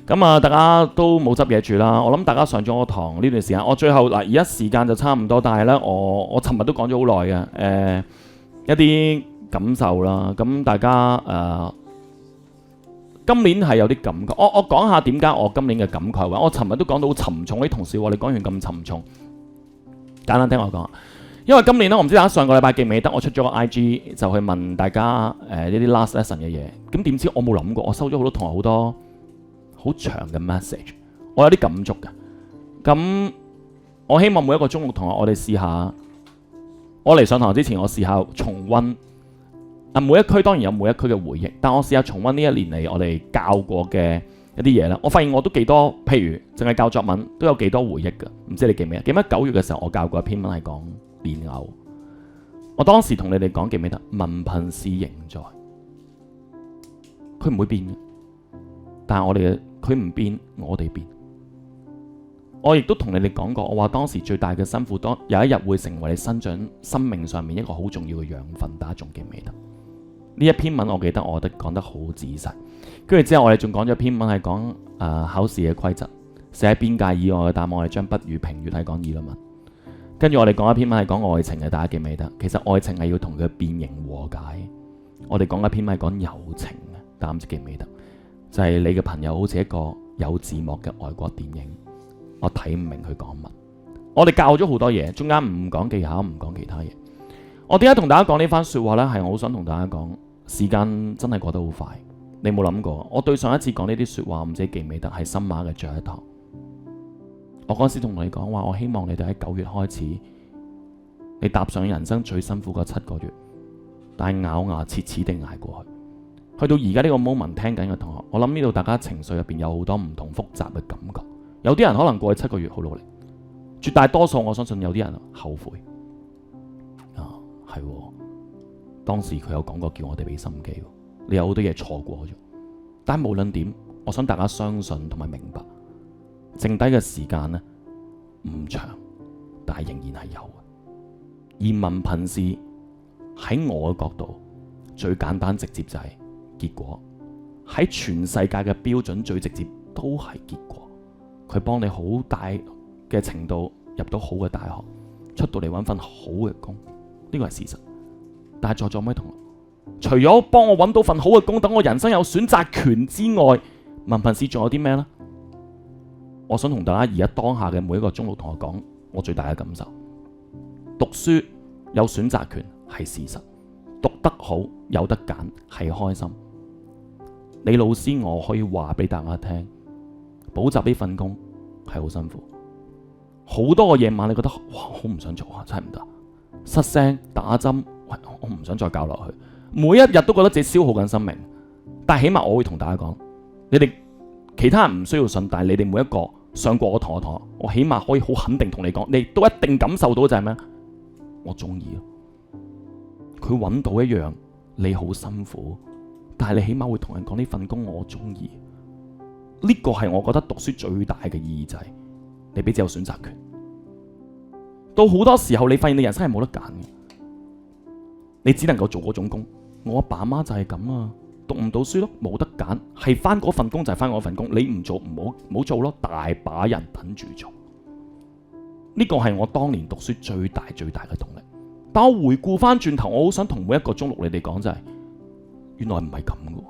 咁啊，大家都冇執嘢住啦。我諗大家上咗我堂呢段時間，我最後嗱而家時間就差唔多，但係呢，我尋日都講咗好耐嘅，一啲感受啦。咁大家今年係有啲感慨。我講下點解我今年嘅感慨話，我尋日都講到好沉重，啲同事話你講完咁沉重，簡單聽我講。因為今年咧，我唔知大家上個禮拜記唔記得，我出咗個 IG 就去問大家呢啲 last lesson 嘅嘢。咁點知我冇諗過，我收咗好多同學好多好長嘅 message， 我有啲感觸嘅。咁我希望每一個中六同學，我哋試下，我嚟上堂之前，我試下重溫。每一區當然有每一區嘅回憶，但我試下重溫呢一年嚟我哋教過嘅一啲嘢啦。我發現我都幾多，譬如淨係教作文都有幾多回憶㗎。唔知你記唔記得？記唔記得9月嘅時候我教過一篇文係講蓮藕。我當時同你哋講，記唔記得？文憑試仍在，佢唔會變嘅。但係佢唔變，我哋變。我亦都同你哋講過，我話當時最大嘅辛苦，當有一日會成為你生長生命上面一個好重要嘅養分。大家仲記唔記得？呢一篇文我記得我哋講得好仔細。跟住之後我哋仲講咗篇文係講考試嘅規則，寫喺邊界以外嘅答案，我哋將不予評閱係講議論文。跟住我哋講一篇文係講愛情嘅，大家記唔記得？其實愛情係要同佢變形和解。我哋講一篇文係講友情嘅，大家唔知記唔記得？就係你嘅朋友好似一個有字幕嘅外國電影，我睇唔明佢講乜。我哋教咗好多嘢，中間唔講技巧，唔講其他嘢。我點解同大家講呢番說話呢？係我好想同大家講，時間真係過得好快。你冇諗過，我對上一次講呢啲說話，唔知記唔記得？係新馬嘅最後一堂。我嗰時同你講話，我希望你哋喺9月開始，你踏上人生最辛苦嗰7個月，但係咬牙切齒地捱過去。去到而家呢個 moment 聽緊嘅同學，我諗呢度大家情緒入邊有好多唔同複雜嘅感覺。有啲人可能過去7個月好努力，絕大多數我相信有啲人後悔。係，當時佢有講過叫我哋俾心機，你有好多嘢錯過咗。但係無論點，我想大家相信同埋明白，剩低嘅時間呢唔長，但係仍然係有嘅。而文憑試喺我嘅角度最簡單直接就係結果，喺全世界嘅標準最直接都係結果。佢幫你好大嘅程度入到好嘅大學，出到嚟揾份好嘅工。呢個係事實，但係在座咩同學，除咗幫我揾到份好嘅工，等我人生有選擇權之外，文憑試仲有啲咩呢？我想同大家而家當下嘅每一個中六同學講，我最大嘅感受，讀書有選擇權係事實，讀得好有得揀係開心。你老師我可以話俾大家聽，補習呢份工係好辛苦，好多個夜晚你覺得哇好唔想做啊，真係唔得。失聲打針，喂，我唔想再教落去。每一日都覺得自己消耗緊生命，但係起碼我會同大家講，你哋其他人唔需要信，但係你哋每一個上過我堂嘅同學，我起碼可以好肯定同你講，你都一定感受到就係咩？我中意咯。佢揾到一樣你好辛苦，但係你起碼會同人講呢份工我中意。呢個係我覺得讀書最大嘅意義，就係你俾自己有選擇權。到好多時候，你發現你人生係冇得揀嘅，你只能夠做嗰種工。我阿爸阿媽就係咁啊，讀唔到書咯，冇得揀，係翻嗰份工就係翻嗰份工，你唔做唔好做咯，大把人等住做。呢個係我當年讀書最大嘅動力。但我回顧翻轉頭，我好想同每一個中六你哋講就係，原來唔係咁嘅。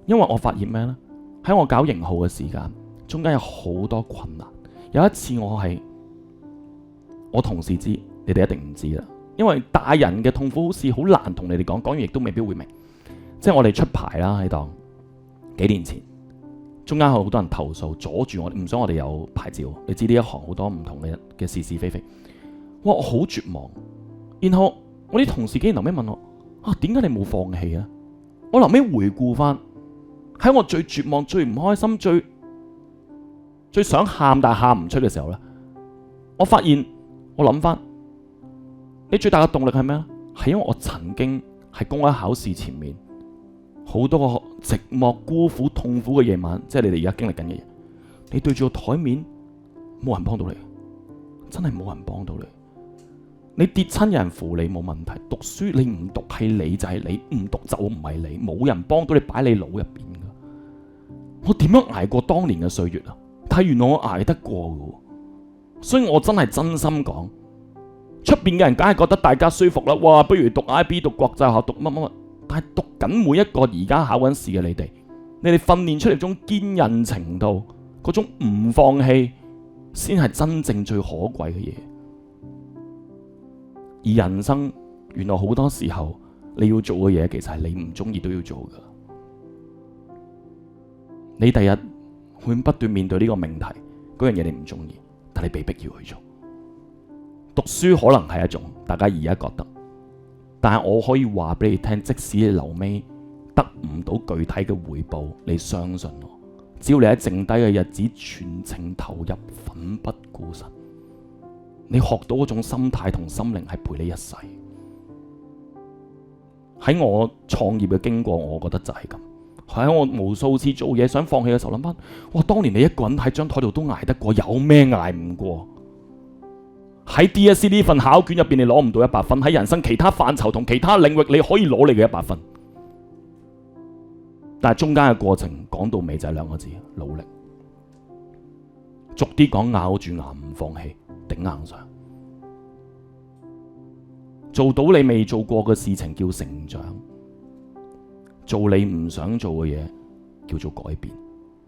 因為我發現咩呢？喺我搞型號嘅時間，中間有好多困難。有一次我同事知，你哋一定唔知啦。因為大人嘅痛苦好似好難同你哋講，講完亦都未必會明。即係我哋出牌啦喺度，幾年前，中間有好多人投訴，阻住我哋，唔想我哋有牌照。你知呢一行好多唔同嘅是是非非。哇，我好絕望。然後我啲同事竟然臨尾問我，點解你冇放棄啊？我臨尾回顧翻，喺我最絕望、最唔開心、最想喊但係喊唔出嘅時候呢，我發現。我諗翻，你最大嘅動力係咩咧？係因為我曾經喺公開考試前面好多個寂寞、孤苦、痛苦嘅夜晚，即係你哋而家經歷緊嘅嘢。你對住個台面，冇人幫到你，真係冇人幫到你。你跌親有人扶你冇問題，讀書你唔讀係你就係你，唔讀就唔係你，冇人幫到你，擺你腦入邊噶。我點樣捱過當年嘅歲月啊？但係原來我捱得過嘅，所以我真係真心講，出邊嘅人梗係覺得大家舒服啦，哇！不如讀 IB 讀國際學校讀乜乜乜，但係讀緊每一個而家考緊試嘅你哋訓練出嚟種堅韌程度，嗰種唔放棄，先係真正最可貴嘅嘢。而人生原來好多時候你要做嘅嘢，其實係你唔中意都要做噶。你第日會不斷面對呢個命題，嗰樣嘢你唔中意，但你被逼要去做。讀書可能係一種大家而家覺得，但係我可以話俾你聽，即使你留尾得唔到具體嘅回報，你相信我，只要你喺剩低嘅日子全程投入，奮不顧身，你學到嗰種心態同心靈係陪你一世。喺我創業嘅經過，我覺得就係咁。喺我無數次做嘢想放棄嘅時候，諗翻，哇！當年你一個人喺張台度都捱得過，有咩捱唔過？喺 DSE 呢份考卷入邊，你攞唔到100分；喺人生其他範疇同其他領域，你可以攞你嘅100分。但係中間嘅過程講到尾就係2個字：努力。逐啲講，咬住牙唔放棄，頂硬上。做到你未做過嘅事情叫成長，做你唔想做嘅嘢叫做改變，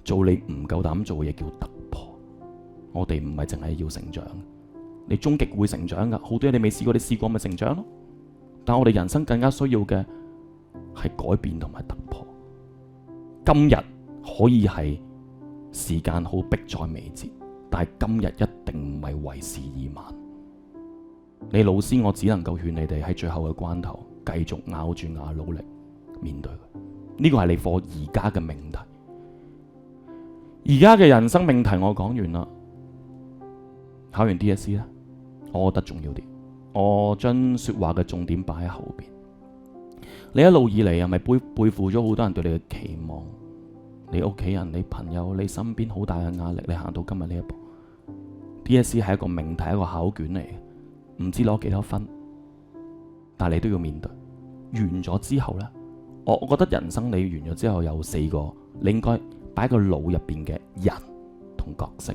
做你唔夠膽做嘅嘢叫突破。我哋唔係淨係要成長，你終極會成長噶，好多嘢你未試過，你試過咪成長咯。但我哋人生更加需要嘅係改變同埋突破。今日可以係時間好迫在眉睫，但係今日一定唔係為時已晚。你老師，我只能夠勸你哋喺最後嘅關頭繼續咬住牙努力面對佢。呢個係你課而家嘅命題，而家嘅人生命題我講完啦。考完 DSE 咧，我覺得重要啲。我將說話嘅重點擺喺後邊。你一路以嚟係咪背負咗好多人對你嘅期望？你屋企人、你朋友、你身邊好大嘅壓力，你行到今日呢一步。DSE 係一個命題，一個考卷嚟嘅。唔知攞幾多分，但係你都要面對。完咗之後呢，我覺得人生你完咗之後有4個，你應該擺喺個腦入邊嘅人同角色。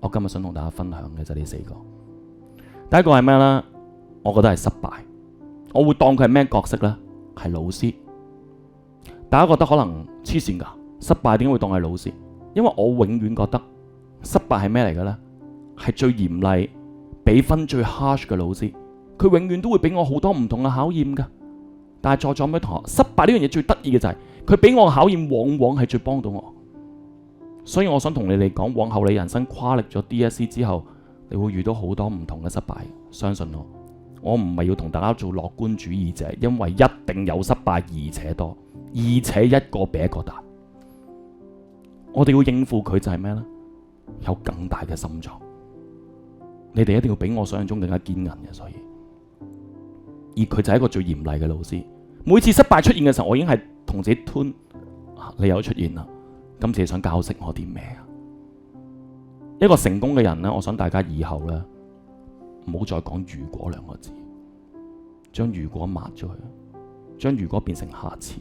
我今日想同大家分享嘅就係呢4個。第一個係咩呢？我覺得係失敗，我會當佢係咩角色呢？係老師。大家覺得可能黐線噶，失敗點解會當係老師？因為我永遠覺得失敗係咩嚟嘅呢？係最嚴厲、俾分最 harsh 嘅老師，佢永遠都會俾我好多唔同嘅考驗噶。但係在座咩同學，失敗呢樣嘢最得意嘅就係佢俾我嘅考驗，往往係最幫到我。所以我想同你哋講，往後你人生跨歷咗 DSE 之後，你會遇到好多唔同嘅失敗。相信我唔係要同大家做樂觀主義者，因為一定有失敗，而且多，而且一個比一個大。我哋要應付佢就係咩呢？有更大嘅心臟。你哋一定要比我想象中更加堅韌嘅，所以而佢就係一個最嚴厲嘅老師。每次失敗出現嘅時候，我已經係同自己吞，你又出現啦。今次你想教識我啲咩啊？一個成功嘅人呢，我想大家以後呢，唔好再講如果2個字，將如果抹咗佢，將如果變成下次。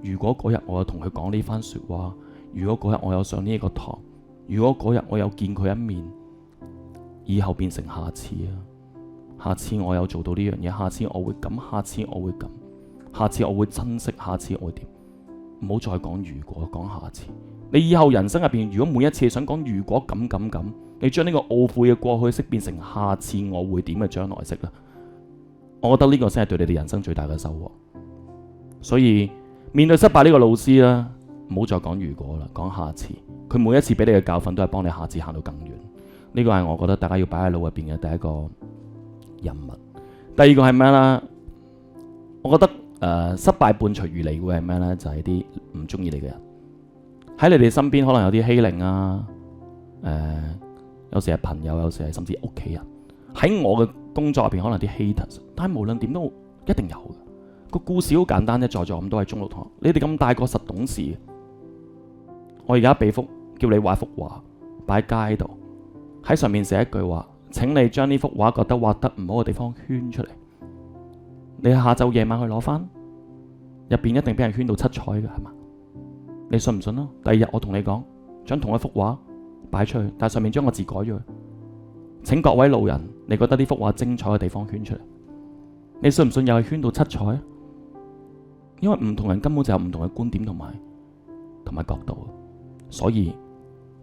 如果嗰日我有同佢講呢番說話，如果嗰日我有上呢一個堂，如果嗰日我有見佢一面。以後變成下次啊！下次我有做到呢樣嘢，下次我會咁，下次我會咁，下次我會珍惜，下次我會點？唔好再講如果，講下次。你以後人生入邊，如果每一次你想講如果咁，你將呢個懊悔嘅過去式變成下次我會點嘅將來式啦。我覺得呢個先係對你哋人生最大嘅收穫。所以面對失敗呢個老師啦，唔好再講如果啦，講下次。佢每一次俾你嘅教訓都係幫你下次行到更遠。呢個係我覺得大家要擺喺腦入邊嘅第一個人物。第二個係咩呢？我覺得失敗伴隨而嚟會係咩呢？就係啲唔中意你嘅人喺你哋身邊，可能有啲欺凌啊，有時係朋友，有時係甚至屋企人。喺我嘅工作入邊，可能啲 haters，但係無論點都一定有嘅。個故事好簡單啫，在座咁多位中六同學，你哋咁大個實懂事。我而家俾幅叫你畫幅畫擺喺街度。喺上面寫一句話，請你將呢幅畫覺得畫得唔好嘅地方圈出嚟。你下晝夜晚去攞翻，入邊一定俾人圈到七彩嘅，係嘛？你信唔信咯？第二日我同你講，將同一幅畫擺出去，但係上面將個字改咗去。請各位路人，你覺得呢幅畫精彩嘅地方圈出嚟。你信唔信又係圈到七彩？因為唔同人根本就有唔同嘅觀點同埋角度。所以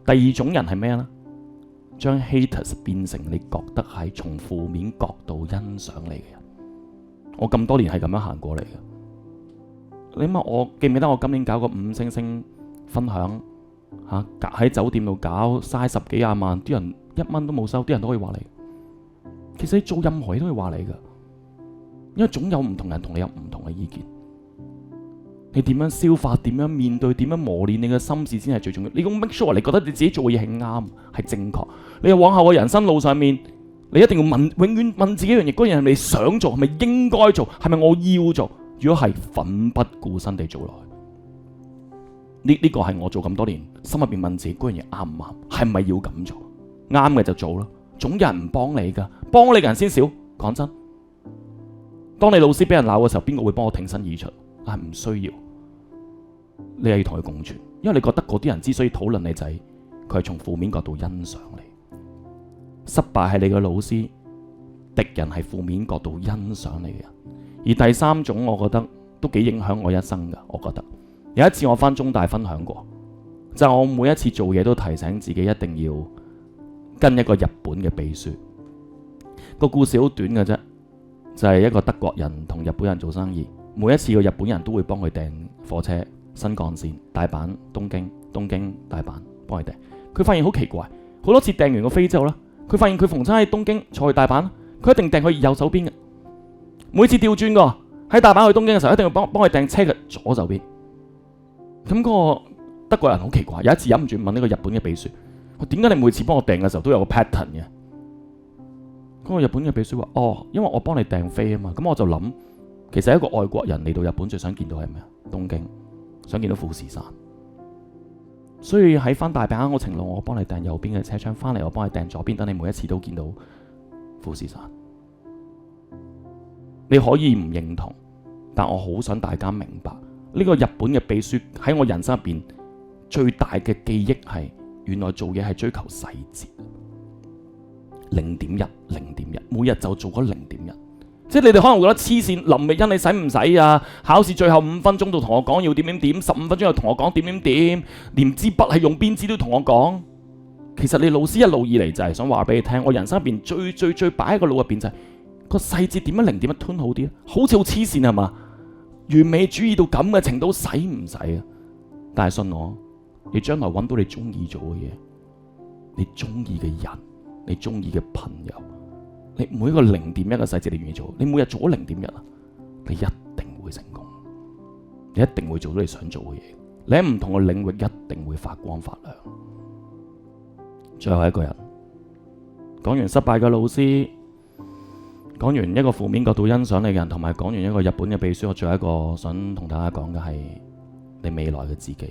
第二種人係咩呢？將 haters 變成你覺得係從負面角度欣賞你嘅人。我咁多年係咁樣行過嚟嘅。你問我記唔記得我今年搞個5星星分享喺酒店度搞，嘥10幾20萬，啲人1蚊都冇收，啲人都可以話你。其實你做任何嘢都可以話你噶，因為總有唔同人同你有唔同嘅意見。你點樣消化，點樣面對，點樣磨練你嘅心事先係最重要。你要 make sure 你覺得你自己做嘅嘢係啱，係正確。你往後嘅人生路上面，你一定要問，永遠問自己一樣嘢：嗰樣係咪想做，係咪應該做，係咪我要做？如果係奮不顧身地做落去，呢個係我做咁多年心入邊問自己嗰樣嘢啱唔啱，係咪要咁做？啱嘅就做咯，總有人唔幫你噶，幫你嘅人先少。講真，當你老師俾人鬧嘅時候，邊個會幫我挺身而出？係唔需要，你係要同佢共存，因為你覺得嗰啲人之所以討論你就係佢係從負面角度欣賞你。失敗係你嘅老師，敵人係負面角度欣賞你嘅人。而第三種，我覺得都幾影響我一生噶。我覺得有一次我翻中大分享過，就係我每一次做嘢都提醒自己一定要跟一個日本嘅秘書。個故事好短嘅啫，就係一個德國人同日本人做生意，每一次個日本人都會幫佢訂火車新幹線，大阪、東京、東京、大阪幫佢訂。佢發現好奇怪，好多次訂完個飛之後呢，佢發現佢逢親喺東京坐去大阪，佢一定訂去右手邊嘅。每次調轉個喺大阪去東京嘅時候，一定要幫佢訂車嘅左手邊。咁個德國人好奇怪，有一次忍唔住問呢個日本嘅秘書：我點解你每次幫我訂嘅時候都有個 pattern 嘅？嗰個日本嘅秘書話：哦，因為我幫你訂飛啊嘛。咁我就諗，其實一個外國人嚟到日本最想見到係咩啊？東京，想見到富士山。所以喺翻大阪嗰程路，我幫你訂右邊嘅車廂；翻嚟我幫你訂左邊，等你每一次都見到富士山。你可以唔認同，但我好想大家明白，呢個日本嘅秘書喺我人生入邊最大嘅記憶係，原來做嘢係追求細節。0.1，每日就做嗰0.1。即係你哋可能會覺得黐線，林覓欣你使唔使啊？考試最後5分鐘就同我講要點，15分鐘又同我講點，連支筆係用邊支都同我講。其實你老師一路以嚟就係想話俾你聽，我人生入邊最擺喺個腦入邊就係個細節點樣0.1吞好啲咧，好似好黐線係嘛？完美主義到咁嘅程度使唔使啊？但係信我，你將來揾到你中意做嘅嘢，你中意嘅人，你中意嘅朋友，你每一個0.1嘅細節你願意做，你每日做咗0.1啊，你一定會成功，你一定會做到你想做嘅嘢，你喺唔同嘅領域一定會發光發亮。最後一個人，講完失敗嘅老師，講完一個負面角度欣賞你嘅人，同埋講完一個日本嘅秘書，我最後一個想同大家講嘅係你未來嘅自己。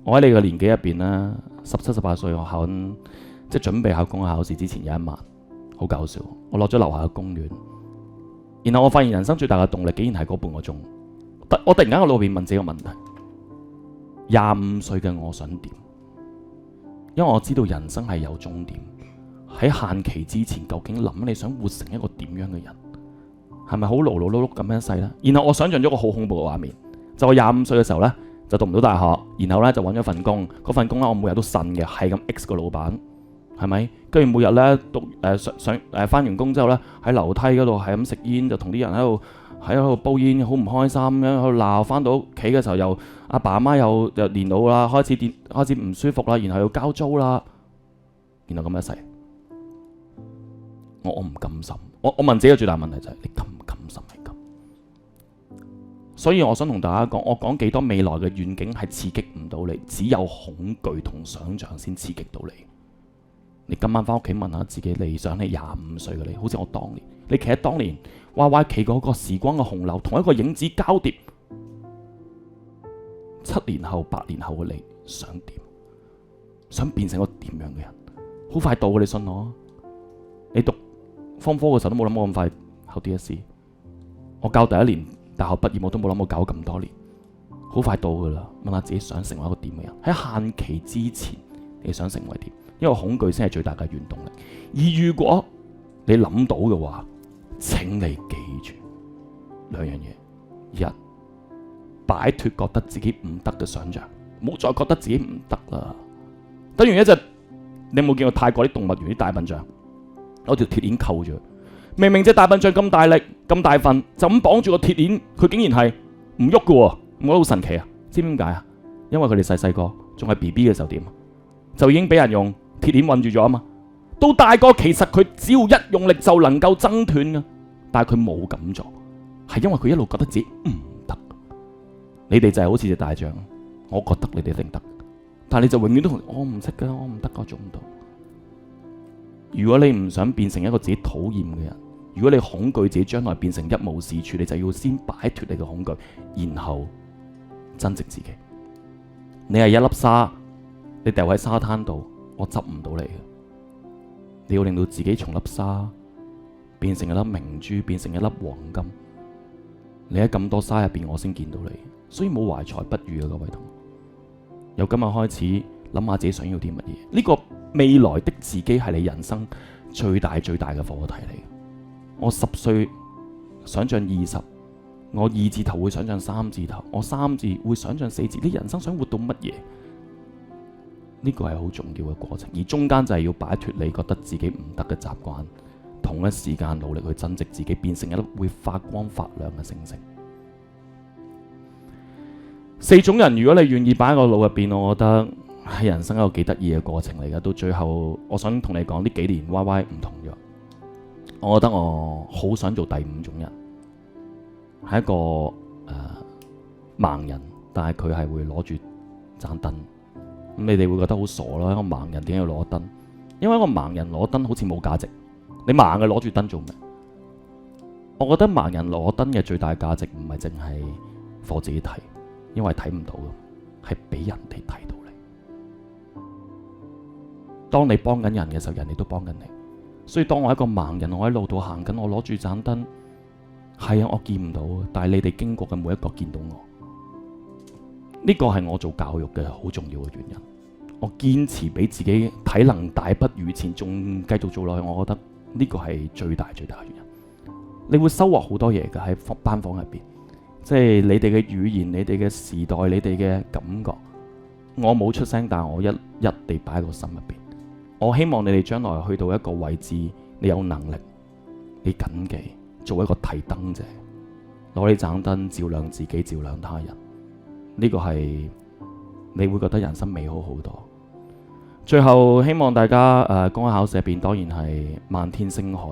我喺你嘅年紀入邊啦，17、18歲，我考緊即係準備考公開考試之前有一晚，好搞笑，我落咗樓下嘅公園，然後我發現人生最大嘅動力竟然係嗰半個鐘。我突然間個腦入邊問自己個問題：25歲嘅我想點？因為我知道人生係有終點，喺限期之前，究竟諗你想活成一個點樣嘅人？係咪好勞勞碌碌咁樣一世呢？然後我想象咗個好恐怖嘅畫面，就我25歲嘅時候呢，就讀唔到大學，然後呢就揾咗份工，嗰份工呢我每日都呻嘅，係咁 X 個老闆，係咪？跟住每日呢讀翻完工之後呢，喺樓梯嗰度係咁食煙，就同啲人喺度煲煙，好唔開心咁樣喺度鬧。翻到屋企嘅時候又阿爸阿媽又年老啦，開始唔舒服啦，然後又交租啦，然後咁一世，我唔甘心。我問自己嘅最大問題就係你甘唔甘心係咁？所以我想同大家講，我講幾多未來嘅願景係刺激唔到你，只有恐懼同想像先刺激到你。你今晚翻屋企問下自己，你想你25歲嘅你，好似我當年，你企喺當年歪歪企嗰個時光嘅洪流，同一個影子交疊，7年後、8年後嘅你想點？想變成個點樣嘅人？好快到嘅，你信我。你讀方科嘅時候都冇諗過咁快考 DSE，我教第1年大學畢業我都冇諗過搞咁多年。好快到噶啦。問下自己想成為一個點嘅人，喺限期之前你想成為點？因為恐懼先係最大嘅原動力。而如果你諗到嘅話，請你記住兩樣嘢：一，擺脫覺得自己唔得嘅想像，唔好再覺得自己唔得啦。等完一隻，你有冇見過泰國啲動物園啲大笨象攞條鐵鏈扣住？明明隻大笨象咁大力咁大份，就咁綁住個鐵鏈，佢竟然係唔喐嘅喎，我覺得好神奇啊！知唔知點解啊？因為佢哋細個仲係 BB 嘅時候點，就已經俾人用鐵鏈韞住咗啊嘛。到大個其實佢只要一用力就能夠掙斷嘅，但係佢冇咁做，係因為佢一路覺得自己唔得。你哋就係好似隻大象，我覺得你哋一定得，但係你就永遠都同我唔識㗎，我唔得，我做唔到。如果你唔想變成一個自己討厭嘅人，如果你恐懼自己將來變成一無是處，你就要先擺脫你嘅恐懼，然後增值自己。你係一粒沙，你掉喺沙灘度，我執唔到你嘅。你要令到自己從粒沙變成一粒明珠，變成一粒黃金。你喺咁多沙入邊，我先見到你，所以冇懷才不遇啊！各位同學，由今日開始諗下自己想要啲乜嘢。呢個未來的自己係你人生最大嘅課題嚟。我10歲想象20，我2字頭會想象3字頭，我3字會想象4字。你人生想活到乜嘢？呢個係好重要嘅過程，而中間就係要擺脫你覺得自己唔得嘅習慣，同一時間努力去增值自己，變成一粒會發光發亮嘅星星。4種人，如果你願意擺喺個腦入邊，我覺得係人生一個幾得意嘅過程嚟嘅。到最後，我想同你講，呢幾年 YY 唔同咗。我覺得我好想做第5種人，係一個盲人，但係佢係會攞住盞燈。咁你哋會覺得好傻啦，一個盲人點解要攞燈？因為一個盲人攞燈好似冇價值。你盲嘅攞住燈做咩？我覺得盲人攞燈嘅最大價值唔係淨係畀自己睇，因為睇唔到嘅，係俾人哋睇到你。當你幫緊人嘅時候，人哋都幫緊你。所以當我一個盲人，我喺路度行緊，我攞住盞燈，係啊，我見唔到，但係你哋經過嘅每一個見到我。呢個係我做教育嘅好重要嘅原因。我堅持俾自己體能大不如前，仲繼續做落去，我覺得呢個係最大嘅原因。你會收穫好多嘢嘅喺班房入邊，即係你哋嘅語言、你哋嘅時代、你哋嘅感覺。我冇出聲，但係我一地擺喺個心入邊。我希望你哋將來去到一個位置，你有能力，你謹記做一個提燈者，攞你盞燈照亮自己，照亮他人。呢個係你會覺得人生美好好多。最後希望大家公開考試入邊當然係漫天星海。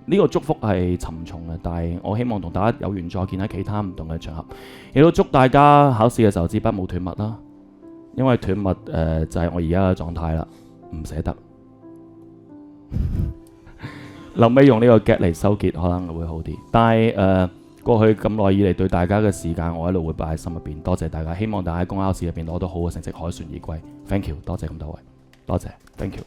呢個祝福係沉重嘅，但係我希望同大家有緣再見喺其他唔同嘅場合。亦都祝大家考試嘅時候支筆冇斷墨啦，因為斷墨就係我而家嘅狀態啦，唔捨得。臨尾用呢個 get 嚟收結可能會好啲，但係過去咁耐以嚟對大家嘅時間，我一路會擺喺心入邊。多謝大家，希望大家喺公考試入邊攞到好嘅成績，凱旋而歸。Thank you， 多謝咁多位，多謝，Thank you。